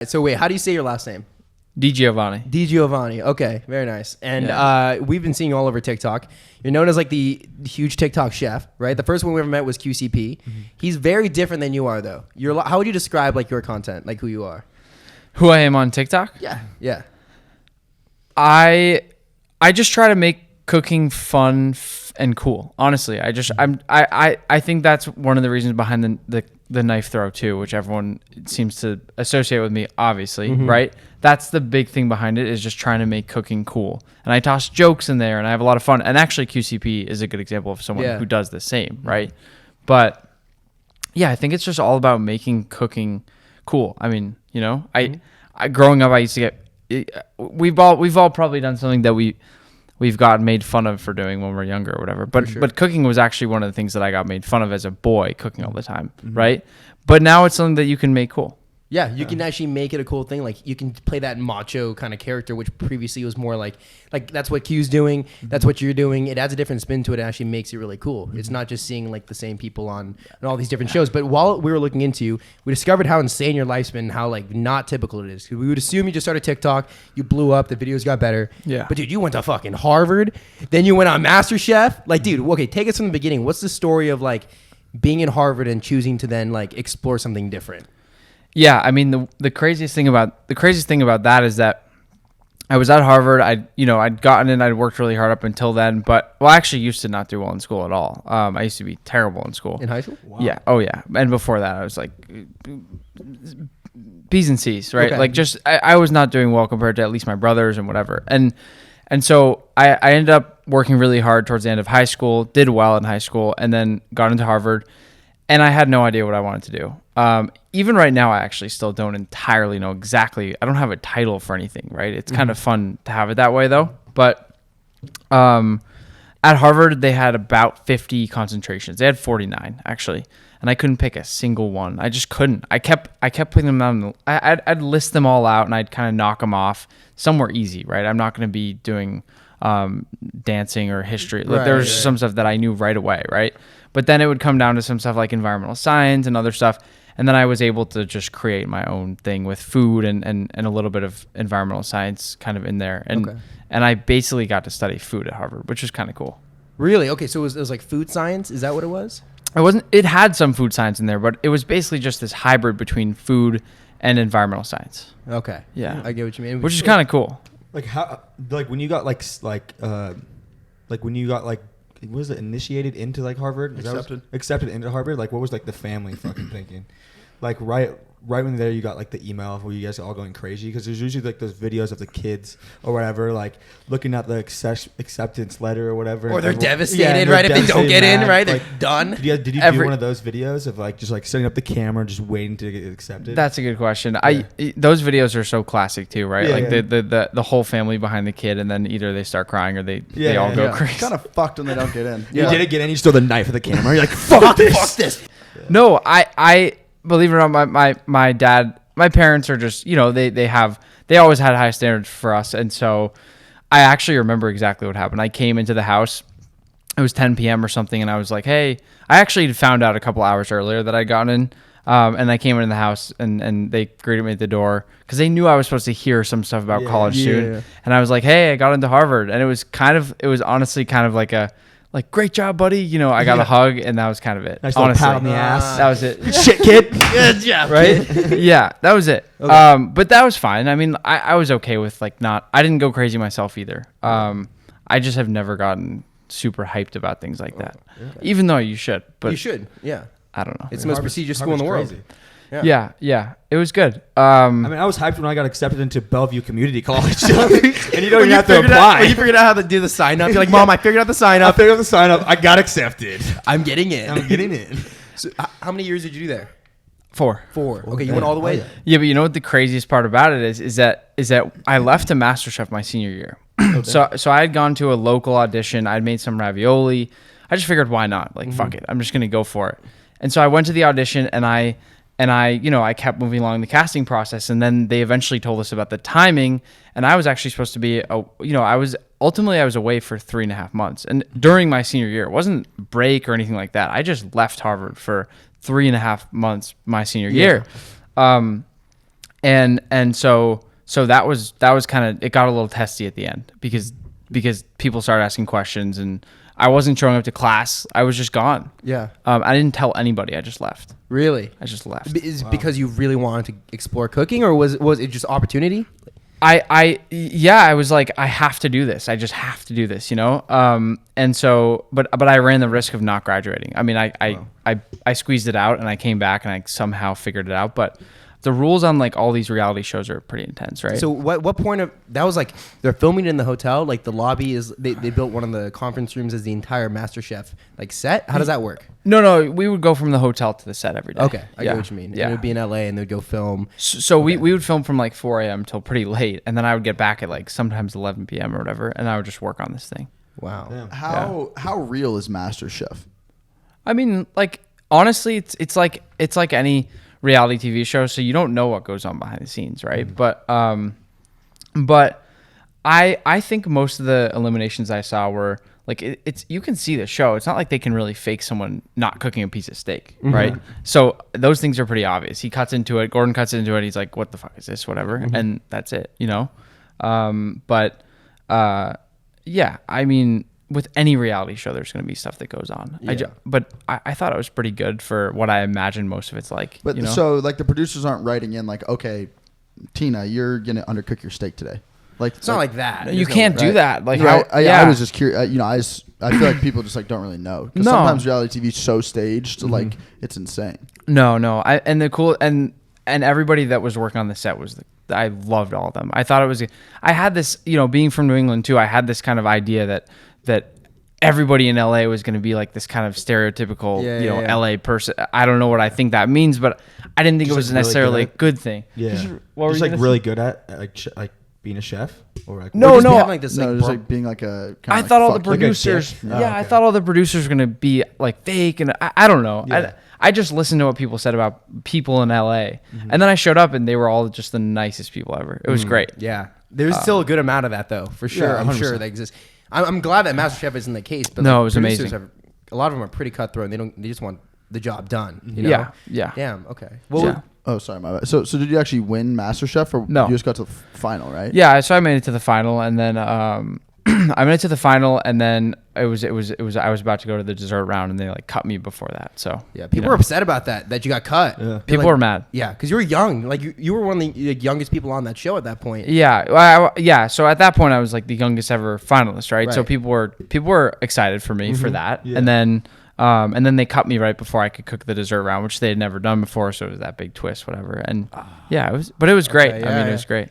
So wait, how do you say your last name? Digiovanni. Digiovanni. Okay, very nice. And we've been seeing you all over TikTok. You're known as like the huge TikTok chef, right? The first one we ever met was QCP. Mm-hmm. He's very different than you are, though. How would you describe like your content, like who you are? Who I am on TikTok? Yeah. I just try to make cooking fun and cool. Honestly, I think that's one of the reasons behind the knife throw too, which everyone seems to associate with me, obviously, right? That's the big thing behind it, is just trying to make cooking cool. And I toss jokes in there and I have a lot of fun. And actually QCP is a good example of someone who does the same, right? But yeah, I think it's just all about making cooking cool. I mean, you know, I growing up, I used to get, we've all probably done something that we've gotten made fun of for doing when we're younger or whatever. But cooking was actually one of the things that I got made fun of as a boy, cooking all the time, right? But now it's something that you can make cool. Yeah, you can actually make it a cool thing. Like you can play that macho kind of character, which previously was more like that's what Q's doing, that's what you're doing. It adds a different spin to it. It actually makes it really cool. It's not just seeing like the same people on all these different shows. But while we were looking into you, we discovered how insane your life's been, how like not typical it is. We would assume you just started TikTok, you blew up, the videos got better. Yeah. But dude, you went to fucking Harvard, then you went on MasterChef. Like, dude, okay, take us from the beginning. What's the story of like being in Harvard and choosing to then like explore something different? Yeah, I mean the craziest thing about that is that I was at Harvard. I'd gotten in. I'd worked really hard up until then, but I actually used to not do well in school at all. I used to be terrible in school. In high school? Wow. Yeah. Oh yeah. And before that, I was like B's and C's, right? Okay. Like I was not doing well compared to at least my brothers and whatever. And so I ended up working really hard towards the end of high school. Did well in high school, and then got into Harvard. And I had no idea what I wanted to do. Even right now, I actually still don't entirely know exactly. I don't have a title for anything, right? It's kind of fun to have it that way, though. But at Harvard, they had about 50 concentrations. They had 49, actually. And I couldn't pick a single one. I just couldn't. I kept putting them down. I'd list them all out, and I'd kind of knock them off. Some were easy, right? I'm not going to be doing dancing or history. Like, there was some stuff that I knew right away, right? But then it would come down to some stuff like environmental science and other stuff. And then I was able to just create my own thing with food and a little bit of environmental science kind of in there. And I basically got to study food at Harvard, which was kind of cool. Really? Okay, so it was like food science? Is that what it was? It had some food science in there, but it was basically just this hybrid between food and environmental science. Okay. Yeah. I get what you mean. Which is kind of cool. Like how, like when you got like when you got like, was it initiated into like Harvard? Accepted into Harvard? Like what was like the family fucking thinking? Like right when there you got like the email where you guys are all going crazy, because there's usually like those videos of the kids or whatever like looking at the acceptance letter or whatever, or they're devastated, right? If they don't get in, right? Like, they're done. Did you do one of those videos of like just like setting up the camera and just waiting to get accepted? That's a good question. Those videos are so classic too, right? The whole family behind the kid, and then either they start crying or they all go crazy. It's kind of fucked when they don't get in. You didn't get in, you still the knife at the camera. You're like, fuck this. Yeah. No, I believe it or not, my dad, my parents are just, they always had high standards for us. And so I actually remember exactly what happened. I came into the house, it was 10 p.m. or something. And I was like, hey, I actually found out a couple hours earlier that I'd gotten in. And I came into the house and they greeted me at the door because they knew I was supposed to hear some stuff about college soon. Yeah. And I was like, hey, I got into Harvard. And it was honestly kind of like great job, buddy. I got a hug, and that was kind of it. Nice little pat on the ass. That was it. Shit, kid. Good job, right? Yeah, that was it. Okay. But that was fine. I mean, I was okay with I didn't go crazy myself either. I just have never gotten super hyped about things like that. Okay. Even though you should. But you should, yeah. I don't know. It's the most prestigious school in the world. Crazy. Yeah. It was good. I mean, I was hyped when I got accepted into Bellevue Community College. And you don't even have to apply. When you figured out how to do the sign up, you're like, Mom, I figured out the sign up. I got accepted. I'm getting in. in. So, how many years did you do there? 4. Okay, you went all the way? Yeah, but you know what the craziest part about it is that I left to MasterChef my senior year. Okay. So I had gone to a local audition. I'd made some ravioli. I just figured, why not? Fuck it. I'm just going to go for it. And so I went to the audition, and I kept moving along the casting process, and then they eventually told us about the timing, and I was actually supposed to be, I was away for 3.5 months, and during my senior year, it wasn't break or anything like that. I just left Harvard for 3.5 months my senior year. and so that was kind of, it got a little testy at the end because people started asking questions and I wasn't showing up to class. I was just gone. Yeah. I didn't tell anybody. I just left. Really? I just left. Is it because you really wanted to explore cooking, or was it just opportunity? I was like, I have to do this. I just have to do this, you know? And so, but I ran the risk of not graduating. I mean, I squeezed it out and I came back and I somehow figured it out. But the rules on like all these reality shows are pretty intense, right? So what point of that was like they're filming it in the hotel, like the lobby is they built one of the conference rooms as the entire MasterChef like set. How does that work? No, we would go from the hotel to the set every day. Okay, I get what you mean. Yeah, and it would be in LA and they'd go film. So we would film from like 4 a.m. till pretty late, and then I would get back at like sometimes 11 p.m. or whatever, and I would just work on this thing. Wow. Damn. How real is MasterChef? I mean, like honestly, it's like any reality TV show, so you don't know what goes on behind the scenes, right? Mm-hmm. But I think most of the eliminations I saw were like it's you can see the show. It's not like they can really fake someone not cooking a piece of steak, mm-hmm. right? So those things are pretty obvious. He cuts into it. Gordon cuts into it. He's like, "What the fuck is this?" Whatever, mm-hmm. and that's it, you know. Yeah, I mean, with any reality show, there's going to be stuff that goes on. Yeah. But I thought it was pretty good for what I imagined most of it's like. But you know? So like the producers aren't writing in like, okay, Tina, you're gonna undercook your steak today. Like it's not like that. You can't do that. Like right. how? I was just curious. I feel like people just like don't really know because No. sometimes reality TV is so staged, Mm-hmm. like it's insane. No. And everybody that was working on the set I loved all of them. I thought it was. I had this, you know, being from New England too. I had this kind of idea that everybody in LA was going to be like this kind of stereotypical, LA person. I don't know what I think that means, but I didn't think Just it was like really necessarily a good good thing. Yeah. Just Just like really good at like being a chef or like No, Or just no. having, like this No, like just like being like a. Kind I of thought like all the fuck- like a producers, dick. yeah, Oh, I okay. thought all the producers were going to be like fake, and I don't know. Yeah. I just listened to what people said about people in LA, and then I showed up, and they were all just the nicest people ever. It was great. Yeah. There's still a good amount of that though, for sure. Yeah, I'm sure 100%. that exists. I'm glad that MasterChef isn't the case, but No, it was producers amazing. a lot of them are pretty cutthroat. And they just want the job done. You know? Yeah. Damn. Okay. Well, Yeah. Oh, sorry, my bad. So did you actually win MasterChef or No. you just got to the final, right? Yeah, so I made it to the final, and then I made it to the final, and then I was about to go to the dessert round, and they like cut me before that. So yeah, people were upset about that you got cut. Yeah. They're People like- were mad. Yeah, because you were young. Like you were one of the youngest people on that show at that point. Yeah, So at that point, I was like the youngest ever finalist, right? So Right. people were excited for me for that, Yeah. and then they cut me right before I could cook the dessert round, which they had never done before. So it was that big twist, whatever. And yeah, it was great. Okay, I mean, yeah. it was great.